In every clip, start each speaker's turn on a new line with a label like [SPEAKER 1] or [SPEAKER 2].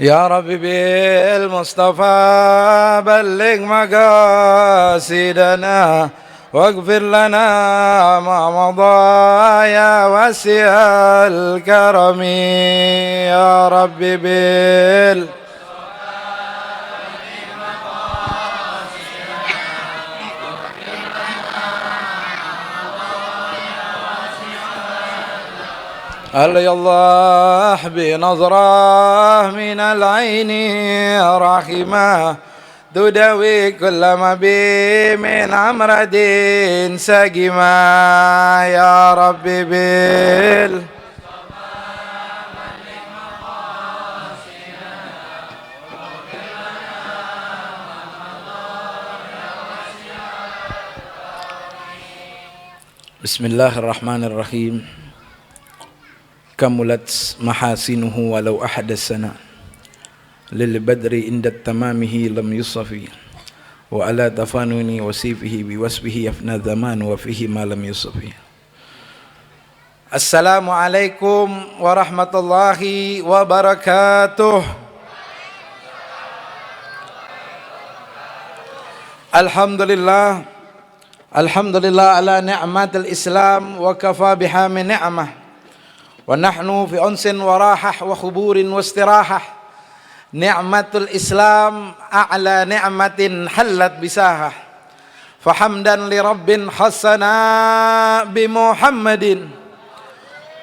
[SPEAKER 1] يا رب بالمصطفى بلغ مقاصدنا واغفر لنا ما مضى يا واسع الكرم يا رب هل الله بنظرة من العين رحمة تداوي كل ما بي من أمراض سقما يا رب بسم الله الرحمن الرحيم. Kamulat mahasinuhu walau ahadasana lil badri inda tamamihi lam yusafi wa ala tafanuni wasifihi biwasbihi afna zaman wa fihi ma lam yusafi. Assalamualaikum warahmatullahi wabarakatuh. Alhamdulillah ala ni'matil Islam wa kafa biha min ni'mah wa nahnu fi unsin wa rahah wa khuburin wa istirahah. Ni'matul Islam a'la ni'matin hallat bisahah, fahamdan li rabbin hassana bi Muhammadin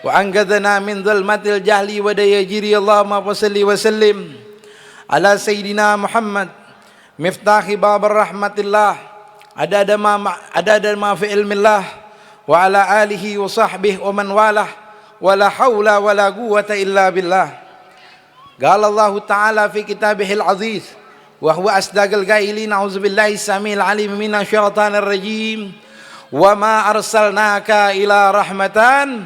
[SPEAKER 1] wa angadana min dhulmatil jahli wa dayajiri. Allahumma salli wa sallim ala sayyidina Muhammad miftahi babar rahmatillah adada ma fi ilmillah wa ala alihi wa sahbihi wa man walah wala haula wala quwwata illa billah. Qala Allah Ta'ala fi kitabihil aziz wa huwa asdaqal qailin a'udzubillahi samil alim minasyaitonir rajim wa ma arsalnaka ila rahmatan.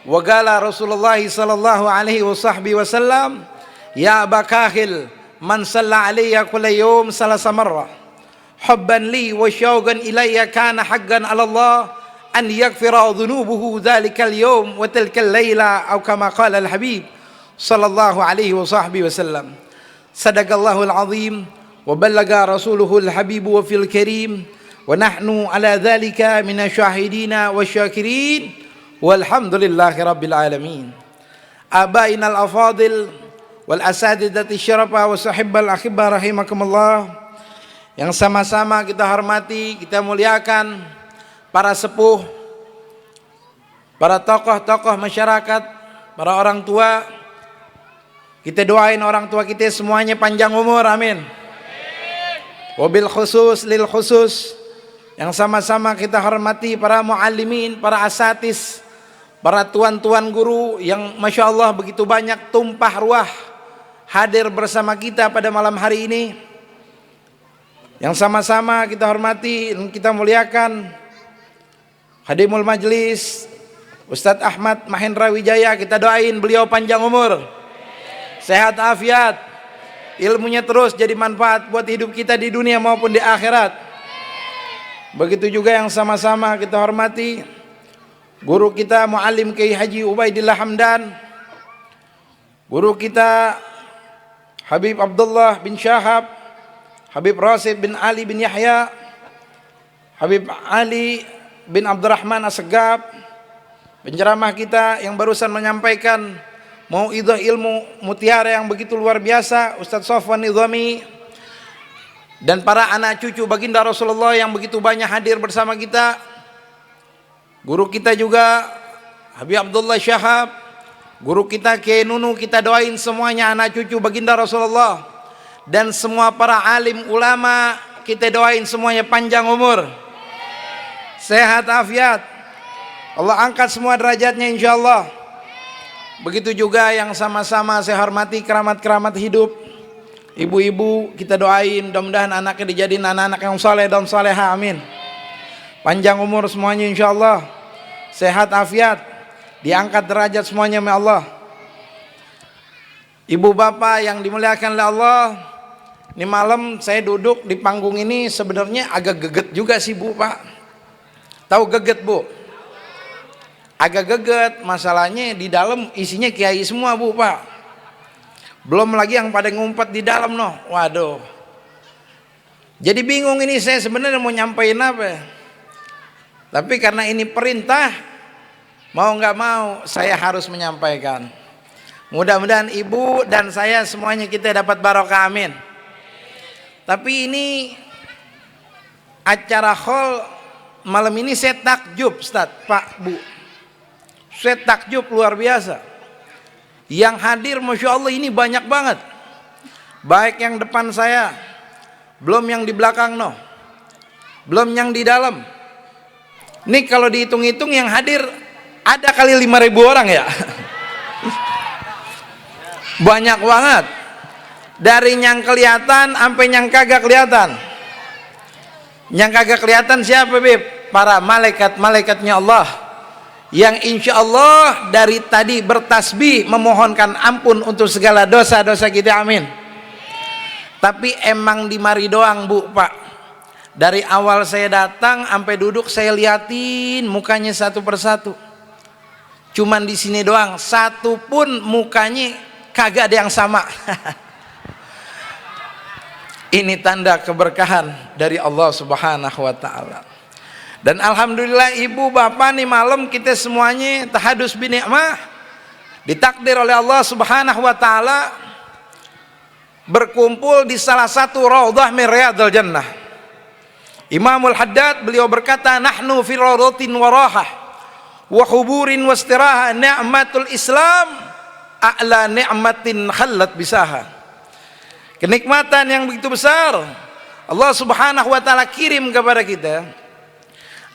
[SPEAKER 1] Wa qala Rasulullah sallallahu alaihi wasallam ya bakahil man salla alayya kulla yawm salasa marra hubban li wa syauqan ilayya kana haqqan 'ala Allah an yaghfira dhunubuhu dhalikal yawm wa tilkal layla aw kama qala al habib sallallahu alaihi wasallam. Sadaqallahul azim wa ballaga rasuluhul habib wa fil karim wa nahnu ala dhalika minasyahidina wasyakirin walhamdulillahi rabbil alamin. Abainal afadil wal asadidati syarafa wa sahibal akhibba rahimakumullah, yang sama-sama kita hormati, kita muliakan para sepuh, para tokoh-tokoh masyarakat, para orang tua. Kita doain orang tua kita semuanya panjang umur, amin. Wabil khusus lil khusus, yang sama-sama kita hormati para muallimin, para asatis, para tuan-tuan guru yang masya Allah begitu banyak tumpah ruah hadir bersama kita pada malam hari ini. Yang sama-sama kita hormati dan kita muliakan Hadimul Majlis Ustadz Ahmad Mahendra Wijaya. Kita doain beliau panjang umur, sehat afiat, ilmunya terus jadi manfaat buat hidup kita di dunia maupun di akhirat. Begitu juga yang sama-sama kita hormati guru kita Muallim Kiai Haji Ubaidillah Hamdan, guru kita Habib Abdullah bin Syahab, Habib Rasid bin Ali bin Yahya, Habib Ali bin Abdurrahman As-Segaf, penceramah kita yang barusan menyampaikan mauidhah ilmu mutiara yang begitu luar biasa, Ustadz Sofwan Nidhami, dan para anak cucu baginda Rasulullah yang begitu banyak hadir bersama kita. Guru kita juga Habib Abdullah Syahab, guru kita Kiai Nunu, kita doain semuanya anak cucu baginda Rasulullah, dan semua para alim ulama kita doain semuanya panjang umur, sehat afiat, Allah angkat semua derajatnya insyaallah. Begitu juga yang sama-sama saya hormati keramat-keramat hidup, ibu-ibu, kita doain mudah-mudahan anaknya dijadiin anak-anak yang saleh dan saleha, amin. Panjang umur semuanya insyaallah, sehat afiat, diangkat derajat semuanya oleh Allah. Ibu bapak yang dimuliakan oleh Allah, ini malam saya duduk di panggung ini sebenarnya agak geget juga sih Bu, Pak. Tahu geget Bu? Agak geget, masalahnya di dalam isinya kiai semua Bu, Pak. Belum lagi yang pada ngumpet di dalam noh. Waduh. Jadi bingung ini saya sebenarnya mau nyampein apa. Tapi karena ini perintah, mau nggak mau saya harus menyampaikan. Mudah-mudahan ibu dan saya semuanya kita dapat barokah, amin. Tapi ini acara hall malam ini saya takjub, Ustaz, Pak, Bu. Saya takjub luar biasa. Yang hadir Masya Allah ini banyak banget. Baik yang depan saya, belum yang di belakang noh, belum yang di dalam. Ini kalau dihitung-hitung yang hadir ada kali 5.000 orang ya. Banyak banget. Dari yang kelihatan sampai yang kagak kelihatan. Yang kagak kelihatan siapa, Bib? Para malaikat-malaikatnya Allah, yang insya Allah dari tadi bertasbih memohonkan ampun untuk segala dosa-dosa kita, amin. Tapi emang di mari doang, Bu, Pak. Dari awal saya datang sampai duduk saya liatin mukanya satu persatu. Cuman di sini doang, satu pun mukanya kagak ada yang sama. Ini tanda keberkahan dari Allah Subhanahu wa taala. Dan alhamdulillah ibu bapak nih malam kita semuanya tahadus bi nikmah, ditakdir oleh Allah Subhanahu wa taala berkumpul di salah satu raudhah min riyadil jannah. Imamul Haddad beliau berkata, nahnu fi raudhatin wa rahah wa huburin wa istiraha, ni'matul Islam a'la ni'matin khallat bisaha. Kenikmatan yang begitu besar Allah Subhanahu wa taala kirim kepada kita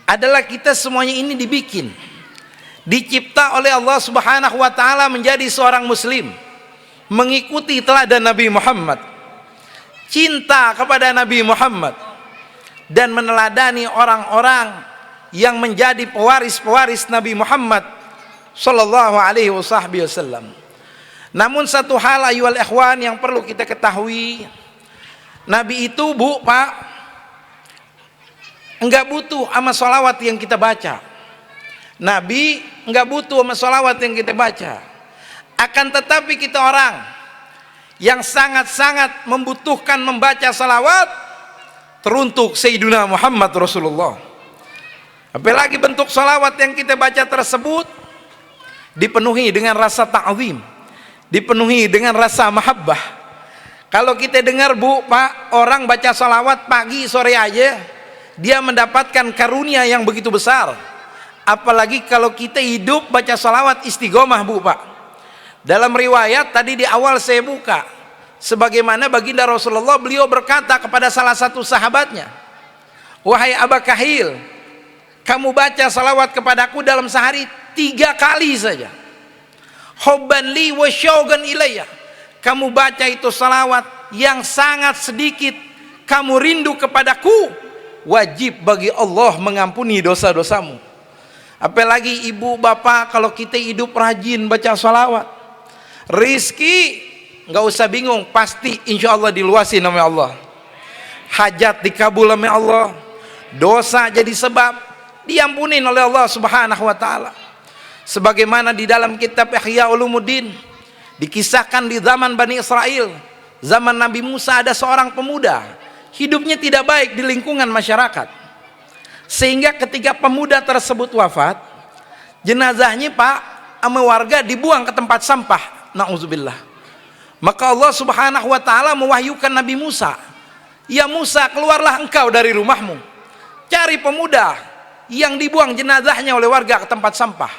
[SPEAKER 1] adalah kita semuanya ini dibikin, dicipta oleh Allah Subhanahu wa taala menjadi seorang muslim, mengikuti teladan Nabi Muhammad, cinta kepada Nabi Muhammad, dan meneladani orang-orang yang menjadi pewaris-pewaris Nabi Muhammad sallallahu alaihi wasallam. Namun satu hal ayyuhal ikhwan yang perlu kita ketahui, Nabi itu, Bu, Pak, enggak butuh sama sholawat yang kita baca. Nabi enggak butuh sama sholawat yang kita baca. Akan tetapi kita orang yang sangat-sangat membutuhkan membaca sholawat teruntuk Sayyidina Muhammad Rasulullah. Apalagi bentuk sholawat yang kita baca tersebut dipenuhi dengan rasa ta'zim, dipenuhi dengan rasa mahabbah. Kalau kita dengar, Bu, Pak, orang baca salawat pagi sore aja dia mendapatkan karunia yang begitu besar. Apalagi kalau kita hidup baca salawat istiqomah, Bu, Pak. Dalam riwayat tadi di awal saya buka, sebagaimana baginda Rasulullah, beliau berkata kepada salah satu sahabatnya, wahai Aba Kahil, kamu baca salawat kepadaku dalam sehari 3 kali saja. Hubban li wa syauqan ilayya. Kamu baca itu salawat yang sangat sedikit, kamu rindu kepadaku, wajib bagi Allah mengampuni dosa-dosamu. Apalagi ibu bapak kalau kita hidup rajin baca salawat, rizki nggak usah bingung, pasti insya Allah diluasin oleh Allah, hajat dikabul oleh Allah, dosa jadi sebab diampunin oleh Allah Subhanahu wa taala. Sebagaimana di dalam kitab Ihya Ulumuddin dikisahkan di zaman Bani Israel, zaman Nabi Musa, ada seorang pemuda hidupnya tidak baik di lingkungan masyarakat, sehingga ketika pemuda tersebut wafat, jenazahnya, Pak, sama warga dibuang ke tempat sampah. Nauzubillah. Maka Allah Subhanahu wa taala mewahyukan Nabi Musa, ya Musa, keluarlah engkau dari rumahmu, cari pemuda yang dibuang jenazahnya oleh warga ke tempat sampah.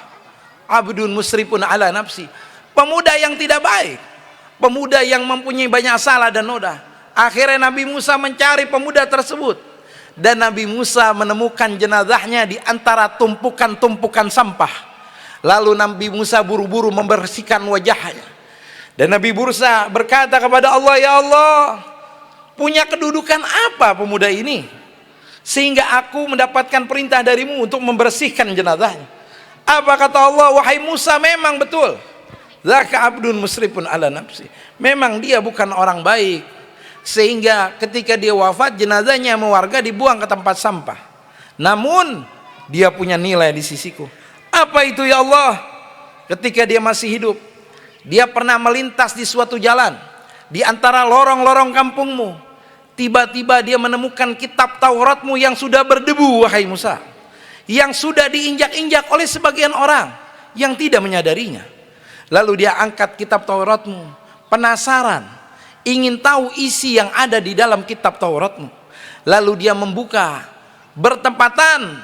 [SPEAKER 1] Abdun musrifun ala nafsi, pemuda yang tidak baik, pemuda yang mempunyai banyak salah dan noda. Akhirnya Nabi Musa mencari pemuda tersebut, dan Nabi Musa menemukan jenazahnya di antara tumpukan-tumpukan sampah. Lalu Nabi Musa buru-buru membersihkan wajahnya, dan Nabi Musa berkata kepada Allah, ya Allah, punya kedudukan apa pemuda ini sehingga aku mendapatkan perintah darimu untuk membersihkan jenazahnya? Apa kata Allah? Wahai Musa, memang betul, zaka abdun musrifun ala nafsi, memang dia bukan orang baik, sehingga ketika dia wafat jenazahnya sama warga dibuang ke tempat sampah. Namun dia punya nilai di sisiku. Apa itu ya Allah? Ketika dia masih hidup, Dia pernah melintas di suatu jalan di antara lorong-lorong kampungmu. Tiba-tiba dia menemukan kitab Tauratmu yang sudah berdebu, wahai Musa, yang sudah diinjak-injak oleh sebagian orang yang tidak menyadarinya. Lalu dia angkat kitab Tauratmu, penasaran, ingin tahu isi yang ada di dalam kitab Tauratmu. Lalu dia membuka, bertepatan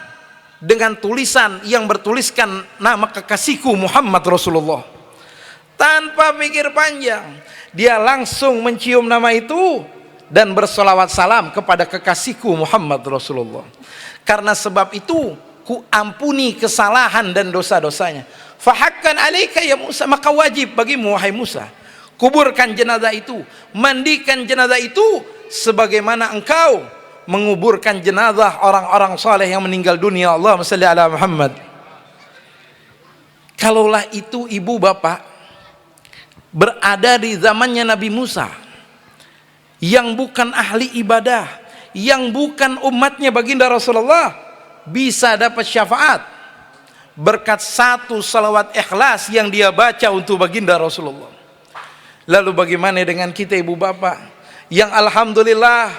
[SPEAKER 1] dengan tulisan yang bertuliskan nama kekasihku Muhammad Rasulullah. Tanpa pikir panjang, dia langsung mencium nama itu dan bersolawat salam kepada kekasihku Muhammad Rasulullah. Karena sebab itu ku ampuni kesalahan dan dosa-dosanya. Fahakkan alaika ya Musa, maka wajib bagimu wahai Musa, kuburkan jenazah itu, mandikan jenazah itu sebagaimana engkau menguburkan jenazah orang-orang saleh yang meninggal dunia. Allahumma shalli ala Muhammad. Kalaulah itu ibu bapak berada di zamannya Nabi Musa, yang bukan ahli ibadah, yang bukan umatnya baginda Rasulullah, bisa dapat syafaat berkat satu salawat ikhlas yang dia baca untuk baginda Rasulullah. Lalu bagaimana dengan kita ibu bapak yang alhamdulillah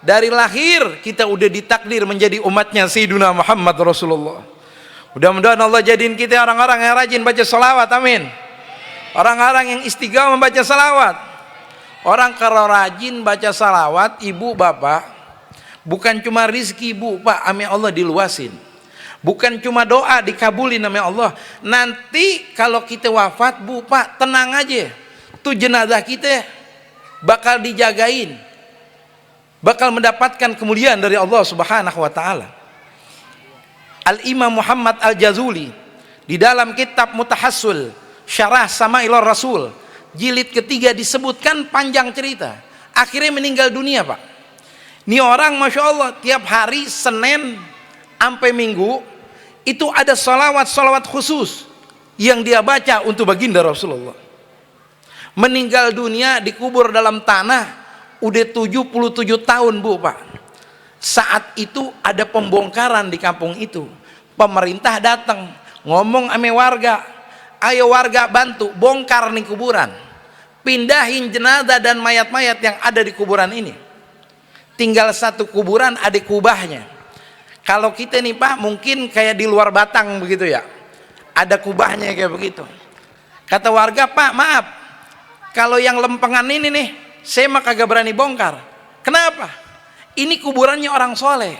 [SPEAKER 1] dari lahir kita udah ditakdir menjadi umatnya Sayyidina Muhammad Rasulullah. Mudah-mudahan Allah jadiin kita orang-orang yang rajin baca salawat, amin. Orang-orang yang istiqamah membaca salawat. Orang kalau rajin baca salawat ibu bapak, bukan cuma rizki ibu pak ame Allah diluasin, bukan cuma doa dikabulin ame Allah. Nanti kalau kita wafat bu pak, tenang aja, tuh jenazah kita bakal dijagain, bakal mendapatkan kemuliaan dari Allah Subhanahu wa taala. Al-Imam Muhammad Al-Jazuli di dalam kitab Mutahassul Syarah Sama'ilur Rasul jilid ketiga disebutkan panjang cerita. Akhirnya meninggal dunia pak. Ini orang Masya Allah tiap hari Senin sampai Minggu itu ada salawat khusus yang dia baca untuk baginda Rasulullah. Meninggal dunia dikubur dalam tanah udah 77 tahun bu pak. Saat itu ada pembongkaran di kampung itu. Pemerintah datang ngomong ame warga, ayo warga bantu bongkar nih kuburan, pindahin jenazah dan mayat-mayat yang ada di kuburan ini. Tinggal satu kuburan ada kubahnya. Kalau kita nih pak mungkin kayak di luar Batang begitu ya, ada kubahnya kayak begitu. Kata warga, pak maaf, kalau yang lempengan ini nih saya mah kagak berani bongkar. Kenapa? Ini kuburannya orang soleh,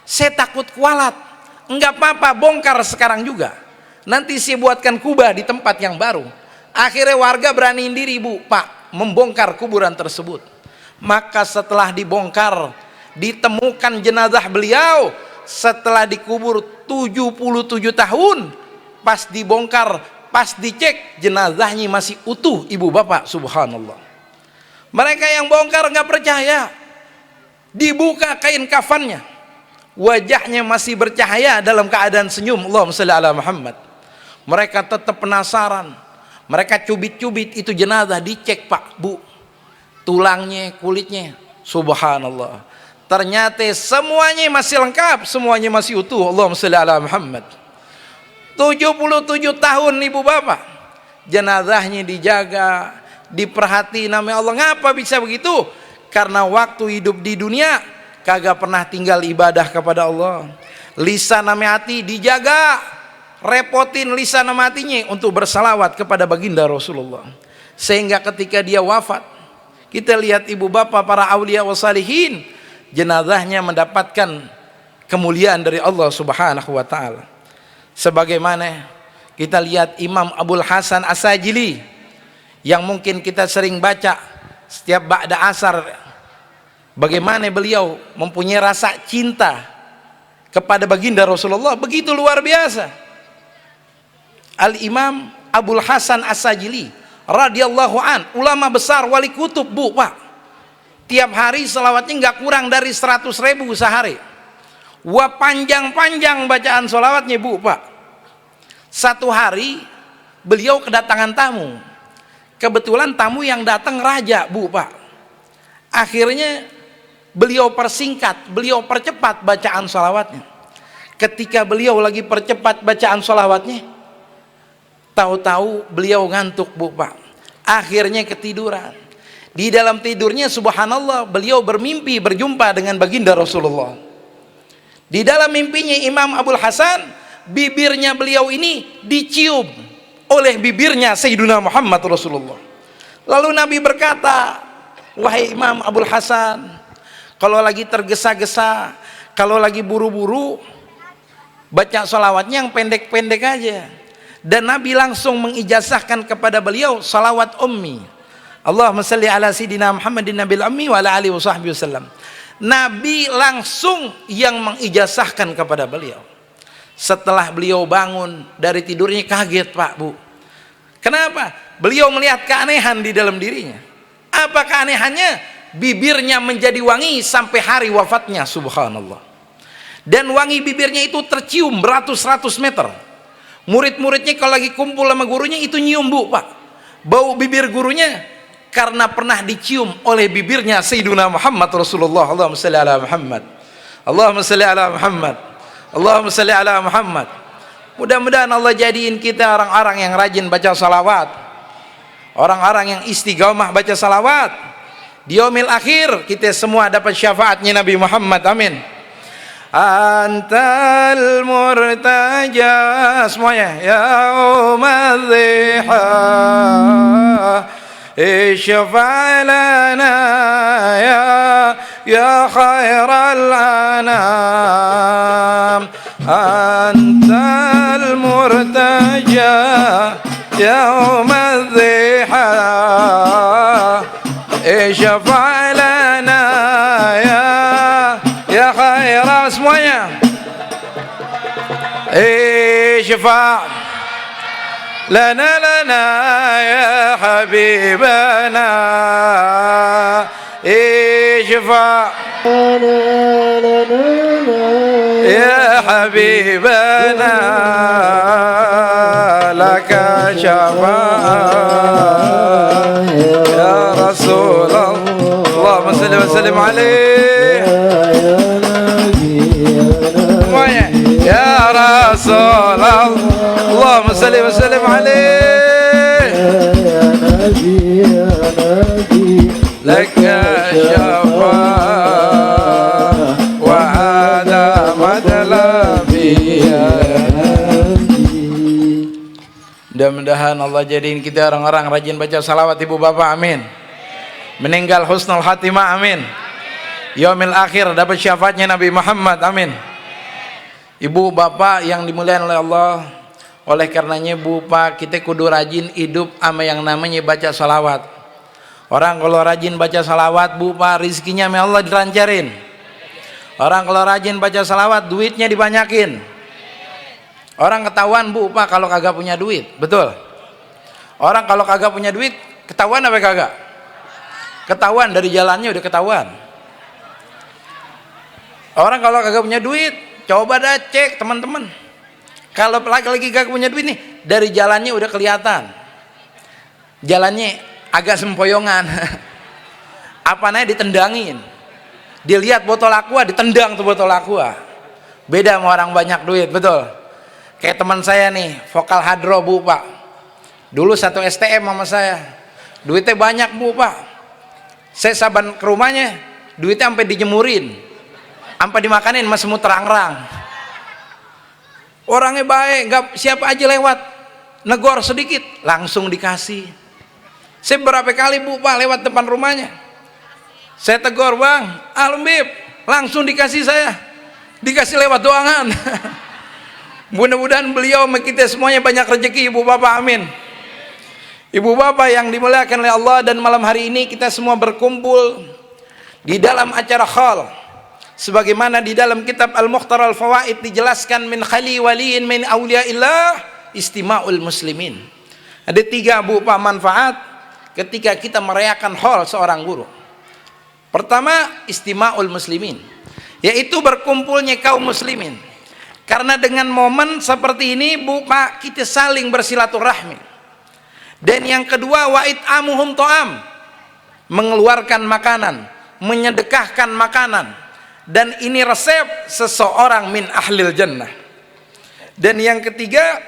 [SPEAKER 1] saya takut kualat. Enggak apa-apa, bongkar sekarang juga, nanti saya buatkan kubah di tempat yang baru. Akhirnya warga beraniin diri bu pak membongkar kuburan tersebut. Maka setelah dibongkar ditemukan jenazah beliau setelah dikubur 77 tahun. Pas dibongkar, pas dicek jenazahnya masih utuh ibu bapak, subhanallah. Mereka yang bongkar nggak percaya. Dibuka kain kafannya, wajahnya masih bercahaya dalam keadaan senyum. Allahumma shalli ala Muhammad. Mereka tetap penasaran, mereka cubit-cubit itu jenazah, dicek pak bu, tulangnya, kulitnya, subhanallah, ternyata semuanya masih lengkap, semuanya masih utuh. Allahumma shalli ala Muhammad. 77 tahun ibu bapak, jenazahnya dijaga, diperhati namanya Allah. Ngapa bisa begitu? Karena waktu hidup di dunia kagak pernah tinggal ibadah kepada Allah. Lisan nama hati dijaga, repotin lisan nama hatinya untuk bersalawat kepada baginda Rasulullah. Sehingga ketika dia wafat, kita lihat ibu bapak para aulia wa salihin, jenazahnya mendapatkan kemuliaan dari Allah Subhanahu wa taala. Sebagaimana kita lihat Imam Abul Hasan As-Sajili yang mungkin kita sering baca setiap ba'da asar, bagaimana beliau mempunyai rasa cinta kepada baginda Rasulullah begitu luar biasa. Al-Imam Abul Hasan As-Sajili radhiyallahu an, ulama besar wali kutub bu pak, tiap hari selawatnya nggak kurang dari 100.000 sehari. Wah panjang-panjang bacaan selawatnya bu pak. Satu hari beliau kedatangan tamu. Kebetulan tamu yang datang raja bu pak. Akhirnya beliau persingkat, beliau percepat bacaan sholawatnya. Ketika beliau lagi percepat bacaan sholawatnya, tahu-tahu beliau ngantuk bu pak. akhirnya ketiduran. Di dalam tidurnya subhanallah beliau bermimpi berjumpa dengan baginda Rasulullah. Di dalam mimpinya Imam Abul Hasan, bibirnya beliau ini dicium oleh bibirnya Sayyiduna Muhammad Rasulullah. Lalu Nabi berkata, wahai Imam Abul Hasan, kalau lagi tergesa-gesa, kalau lagi buru-buru, baca salawatnya yang pendek-pendek aja. Dan Nabi langsung mengijazahkan kepada beliau salawat ummi, Allahumma salli ala sayyidina Muhammadin nabil ummi wa ala alihi wasallam. Nabi langsung yang mengijazahkan kepada beliau. Setelah beliau bangun dari tidurnya kaget, Pak, Bu. Kenapa? Beliau melihat keanehan di dalam dirinya. Apa keanehannya? Bibirnya menjadi wangi sampai hari wafatnya, subhanallah. Dan wangi bibirnya itu tercium beratus-ratus meter. Murid-muridnya kalau lagi kumpul sama gurunya itu nyium, Bu, Pak. Bau bibir gurunya karena pernah dicium oleh bibirnya Sayyiduna Muhammad Rasulullah. Allahumma salli ala Muhammad, Allahumma salli ala Muhammad, Allahumma salli ala Muhammad. Mudah-mudahan Allah jadiin kita orang-orang yang rajin baca salawat, orang-orang yang istiqomah baca salawat. Di yaumil akhir kita semua dapat syafaatnya Nabi Muhammad, amin. Antal murtaja, semuanya, yaumal dhiha ishfa' lana ya khairal anam. Antal murtaja yaumal dhiha ishfa' lana ya khairal, semuanya, ishfa' lana lana ya habibana, ishfa' ya habibana laka syafa'ah ya Rasulullah. Allahumma salli wa sallim alaih, semuanya, ya Rasulullah. Allahumma salli wa sallim alaih, laka syafa'ah wa adamat labiyah. Mudah-mudahan Allah jadiin kita orang-orang rajin baca salawat ibu bapak, amin. Meninggal husnul khatimah, amin. Yaumil akhir dapat syafaatnya Nabi Muhammad, amin. Ibu bapak yang dimuliakan oleh Allah, oleh karenanya Bu Pak, kita kudu rajin hidup sama yang namanya baca salawat. Orang kalau rajin baca salawat, Bu Pak, rizkinya sama Allah dilancarin. Orang kalau rajin baca salawat, duitnya dibanyakin. Orang ketahuan, Bu Pak, kalau kagak punya duit, betul. Orang kalau kagak punya duit, ketahuan apa kagak? Ketahuan, dari jalannya udah ketahuan. Orang kalau kagak punya duit, coba dah cek teman-teman. Kalau lagi kagak punya duit nih, dari jalannya udah kelihatan. Jalannya agak sempoyongan. Apa namanya, ditendangin. Dilihat botol aqua, ditendang tuh botol aqua. Beda sama orang banyak duit, betul. Kayak teman saya nih, vokal hadro, Bu Pak. Dulu satu STM sama saya. Duitnya banyak, Bu Pak. Saya saban ke rumahnya, duitnya sampai dijemurin, sampai dimakanin sama semut terang-rang. Orangnya baik, nggak siapa aja lewat, negor sedikit, langsung dikasih. Saya berapa kali Bu Pak lewat depan rumahnya, saya tegur, Bang, alum Bib, langsung dikasih saya, dikasih lewat doangan. Mudah-mudahan beliau sama kita semuanya banyak rezeki, Ibu Bapak, amin. Ibu bapak yang dimuliakan oleh Allah, dan malam hari ini kita semua berkumpul di dalam acara khal, sebagaimana di dalam kitab Al-Mukhtar Al-Fawaid dijelaskan, min khali waliin min awliyaillah istima'ul muslimin. Ada 3 Bu Pak manfaat ketika kita merayakan khal seorang guru. Pertama, istima'ul muslimin, yaitu berkumpulnya kaum muslimin. Karena dengan momen seperti ini Bu Pak, kita saling bersilaturahmi. Dan yang kedua, wa'id amuhum to'am, mengeluarkan makanan, menyedekahkan makanan. Dan ini resep seseorang min ahlil jannah. Dan yang ketiga,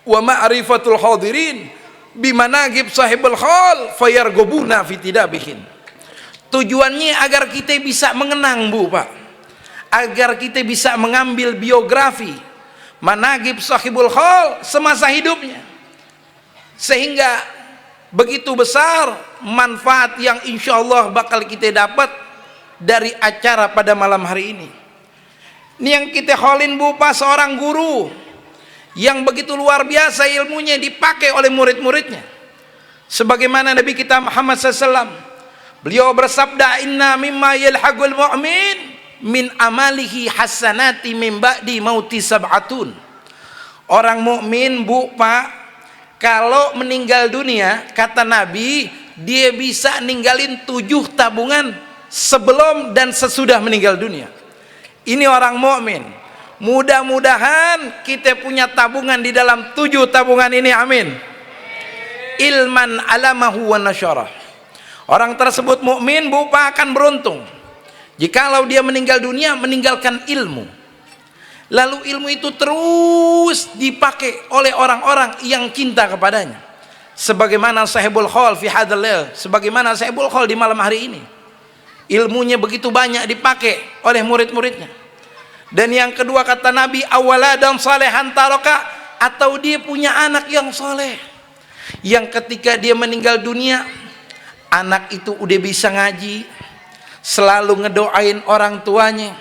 [SPEAKER 1] wa ma'rifatul hadirin, bimanagib sahibul khol fayargobuna fitidabihin. Tujuannya agar kita bisa mengenang, Bu, Pak, agar kita bisa mengambil biografi managib sahibul khol semasa hidupnya, sehingga begitu besar manfaat yang insya Allah bakal kita dapat dari acara pada malam hari ini. Ini yang kita kholin, Bu, Pak, seorang guru yang begitu luar biasa ilmunya dipakai oleh murid-muridnya. Sebagaimana Nabi kita Muhammad SAW, beliau bersabda, inna mimma yalhaqul mu'min min amalihi hasanati min ba'di mauti sab'atun. Orang mukmin, Bu, Pak, kalau meninggal dunia, kata Nabi, dia bisa ninggalin 7 tabungan sebelum dan sesudah meninggal dunia. Ini orang mukmin. Mudah-mudahan kita punya tabungan di dalam 7 tabungan ini, amin. Ilman alamahu wa nasyarah. Orang tersebut mukmin, Bu, Pak, akan beruntung jikalau dia meninggal dunia meninggalkan ilmu, lalu ilmu itu terus dipakai oleh orang-orang yang cinta kepadanya, sebagaimana sahibul khol fi hadzal lail, sebagaimana sahibul khol di malam hari ini. Ilmunya begitu banyak dipakai oleh murid-muridnya. Dan yang kedua, kata Nabi, awaladan salehan taroka, atau dia punya anak yang soleh, yang ketika dia meninggal dunia, anak itu udah bisa ngaji, selalu ngedoain orang tuanya.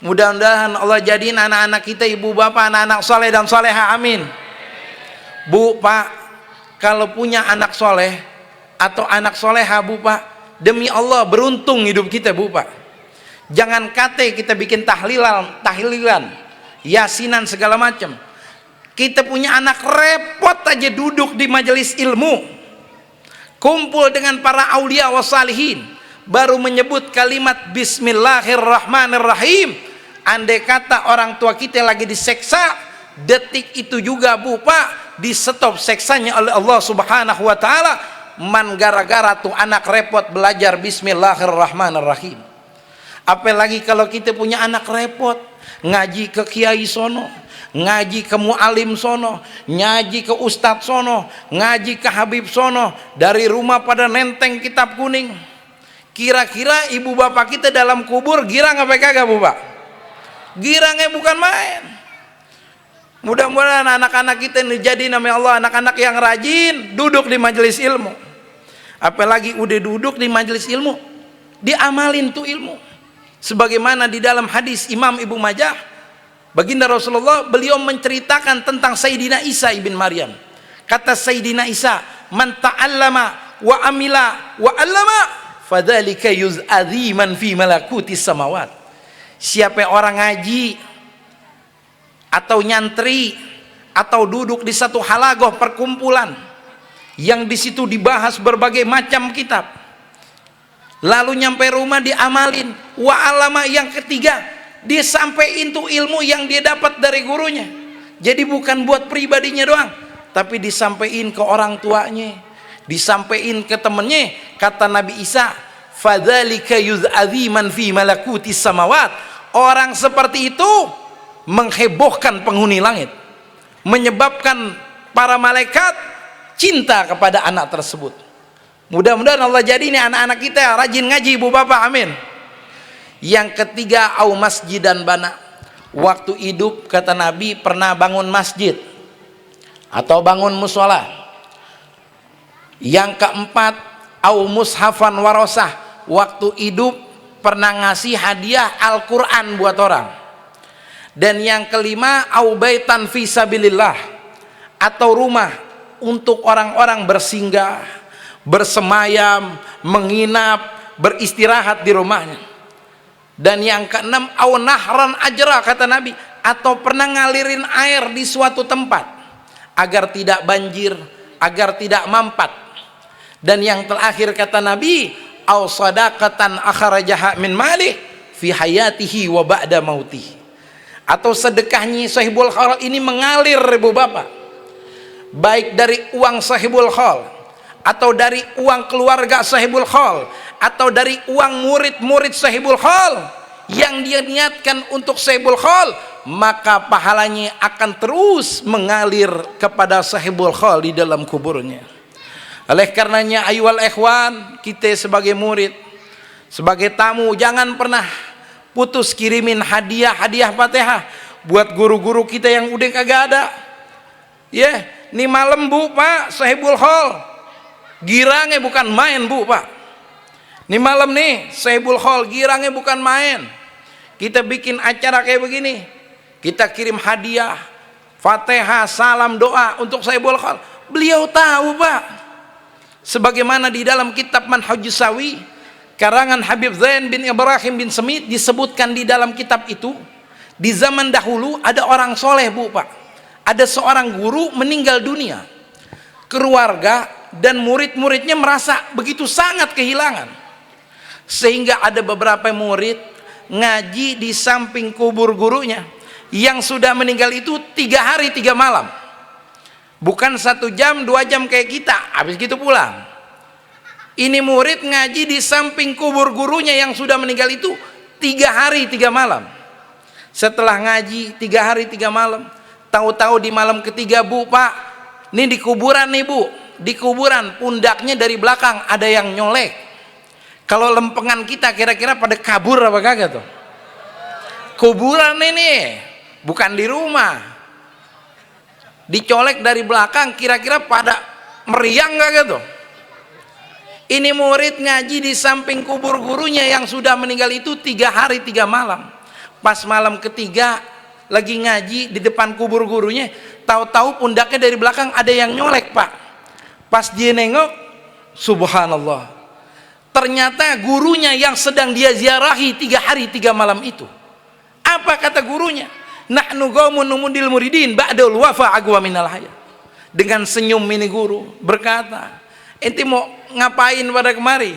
[SPEAKER 1] Mudah-mudahan Allah jadiin anak-anak kita, ibu bapak, anak-anak soleh dan soleha, amin. Bu, Pak, kalau punya anak soleh atau anak soleha, Bu, Pak, demi Allah beruntung hidup kita, Bu, Pak. Jangan kate kita bikin tahlilan, yasinan segala macam. Kita punya anak repot aja duduk di majelis ilmu, kumpul dengan para aulia wassalihin, baru menyebut kalimat bismillahirrahmanirrahim. Andai kata orang tua kita lagi diseksa, detik itu juga, Bu, Pak, di stop seksanya oleh Allah Subhanahu wa taala, man gara-gara tuh anak repot belajar bismillahirrahmanirrahim. Apalagi kalau kita punya anak repot ngaji ke kiai sono, ngaji ke mualim sono, ngaji ke ustadz sono, ngaji ke habib sono, dari rumah pada nenteng kitab kuning. Kira-kira ibu bapak kita dalam kubur girang apa kagak, Bu, Pak? Girangnya bukan main. Mudah-mudahan anak-anak kita ini jadi namanya Allah anak-anak yang rajin duduk di majelis ilmu. Apalagi udah duduk di majelis ilmu, diamalin tuh ilmu. Sebagaimana di dalam hadis Imam Ibnu Majah, baginda Rasulullah, beliau menceritakan tentang Sayyidina Isa ibn Maryam. Kata Sayyidina Isa, man ta'allama wa amila wa allama fadzalika yuz'aziman fi malakutis samawat. Siapa orang ngaji atau nyantri atau duduk di satu halagoh perkumpulan yang di situ dibahas berbagai macam kitab, lalu nyampe rumah diamalin, wa alama, yang ketiga dia sampein tuh ilmu yang dia dapat dari gurunya. Jadi bukan buat pribadinya doang, tapi disampaikan ke orang tuanya, disampaikan ke temennya. Kata Nabi Isa, fadzalika yuz'aziman fi malakutis samawat. Orang seperti itu menghebohkan penghuni langit, menyebabkan para malaikat cinta kepada anak tersebut. Mudah-mudahan Allah jadi ini anak-anak kita rajin ngaji, Bu, Bapak, amin. Yang ketiga, au masjidan bana. Waktu hidup, kata Nabi, pernah bangun masjid atau bangun musola. Yang keempat, au mushafan warosah. Waktu hidup pernah ngasih hadiah Al-Quran buat orang. Dan yang kelima, au baitan fi sabilillah, atau rumah untuk orang-orang bersinggah, bersemayam, menginap, beristirahat di rumahnya. Dan yang keenam, au nahran ajra, kata Nabi, atau pernah ngalirin air di suatu tempat agar tidak banjir, agar tidak mampat. Dan yang terakhir, kata Nabi, au sadaqatan akhrajaha min malih fi hayatihi wa ba'da mautih, atau sedekahnya sahibul khol ini mengalir, Ibu Bapak, baik dari uang sahibul khol, atau dari uang keluarga sahibul khol, atau dari uang murid-murid sahibul khol yang dia niatkan untuk sahibul khol, maka pahalanya akan terus mengalir kepada sahibul khol di dalam kuburnya. Oleh karenanya ayyuhal ikhwan, kita sebagai murid, sebagai tamu, jangan pernah putus kirimin hadiah Fatihah buat guru-guru kita yang udah kagak ada. Ya, nih malam Bu Pak Sahibul Hol, girangnya bukan main Bu Pak. Nih malam nih Sahibul Hol, girangnya bukan main. Kita bikin acara kayak begini, kita kirim hadiah, Fatihah, salam, doa untuk Sahibul Hol. Beliau tahu Pak. Sebagaimana di dalam kitab Manhajus Sawi karangan Habib Zain bin Ibrahim bin Semit disebutkan di dalam kitab itu, di zaman dahulu ada orang soleh Bu Pak. Ada seorang guru meninggal dunia, keluarga dan murid-muridnya merasa begitu sangat kehilangan, sehingga ada beberapa murid ngaji di samping kubur gurunya yang sudah meninggal itu 3 hari 3 malam, bukan 1 jam 2 jam kayak kita habis gitu pulang. Ini murid ngaji di samping kubur gurunya yang sudah meninggal itu 3 hari 3 malam. Setelah ngaji 3 hari 3 malam, tahu-tahu di malam ketiga, Bu Pak, ini di kuburan nih Bu, di kuburan pundaknya dari belakang ada yang nyolek. Kalau lempengan kita kira-kira pada kabur apa kagak tuh? Kuburan ini bukan di rumah, dicolek dari belakang, kira-kira pada meriang kagak tuh? Ini murid ngaji di samping kubur gurunya yang sudah meninggal itu 3 hari 3 malam. Pas malam ketiga lagi ngaji di depan kubur gurunya, tahu-tahu pundaknya dari belakang ada yang nyolek Pak. Pas dia nengok, subhanallah, ternyata gurunya yang sedang dia ziarahi 3 hari 3 malam itu. Apa kata gurunya? Nahnu qaumun numudil muridin ba'dal wafa aqwa minal haya. Dengan senyum ini guru berkata, ente mau ngapain pada kemari?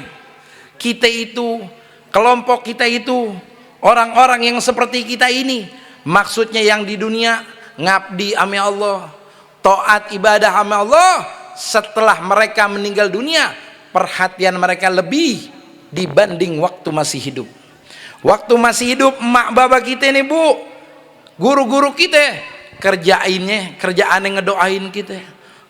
[SPEAKER 1] Kita itu, kelompok kita itu, orang-orang yang seperti kita ini, maksudnya yang di dunia ngabdi ame Allah, taat ibadah ame Allah, setelah mereka meninggal dunia perhatian mereka lebih dibanding waktu masih hidup. Waktu masih hidup emak bapak kita nih Bu, guru-guru kita, kerjaannya ngedoain kita,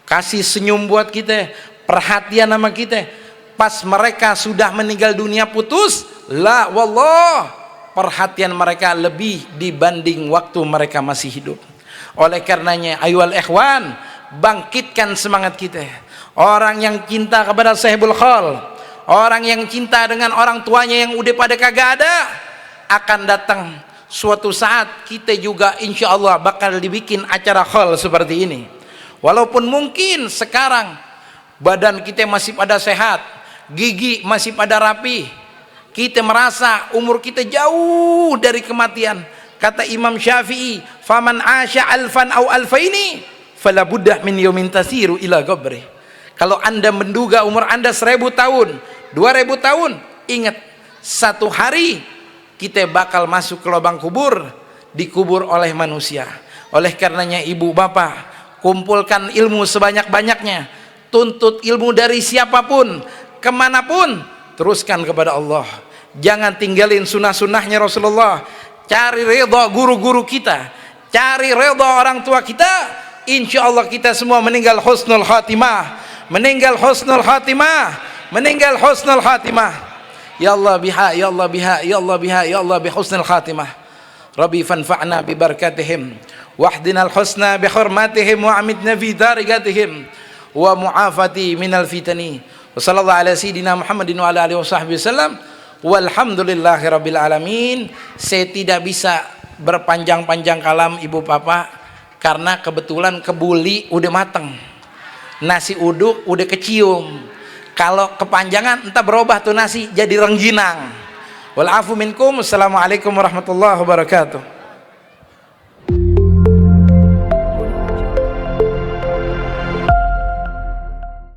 [SPEAKER 1] kasih senyum buat kita, perhatian sama kita. Pas mereka sudah meninggal dunia putus, la wallah, perhatian mereka lebih dibanding waktu mereka masih hidup. Oleh karenanya ayyuhal ikhwan, bangkitkan semangat kita. Orang yang cinta kepada Sahibul Hol, orang yang cinta dengan orang tuanya yang udah pada kagak ada, akan datang suatu saat kita juga insya Allah bakal dibikin acara hol seperti ini. Walaupun mungkin sekarang badan kita masih pada sehat, gigi masih pada rapi, kita merasa umur kita jauh dari kematian. Kata Imam Syafi'i, faman asya alfan au alfaini fala buddah min yaumin tasiru ila qabri. Kalau anda menduga umur anda 1000 tahun, 2000 tahun, ingat satu hari kita bakal masuk ke lubang kubur, dikubur oleh manusia. Oleh karenanya ibu bapak, kumpulkan ilmu sebanyak-banyaknya, tuntut ilmu dari siapapun, kemanapun, teruskan kepada Allah. Jangan tinggalin sunnah-sunnahnya Rasulullah. Cari redha guru-guru kita, cari redha orang tua kita. Insya Allah kita semua meninggal husnul khatimah, meninggal husnul khatimah, meninggal husnul khatimah. Ya Allah biha, ya Allah biha, ya Allah biha, ya Allah bi husnul khatimah. Rabbi fanfa'na bi barakatihim wahdinal husna bi hurmatihim wa amitna fi darajatihim wa mu'afati minal fitani. Wa sallallahu ala sayyidina Muhammadin wa ala alihi washabbihi wasallam. Walhamdulillahi rabbil alamin. Saya tidak bisa berpanjang-panjang kalam ibu papa karena kebetulan kebuli udah mateng, nasi uduk udah kecium. Kalau kepanjangan entah berubah tuh nasi jadi rengginang. Wal afu minkum. Assalamualaikum warahmatullahi wabarakatuh.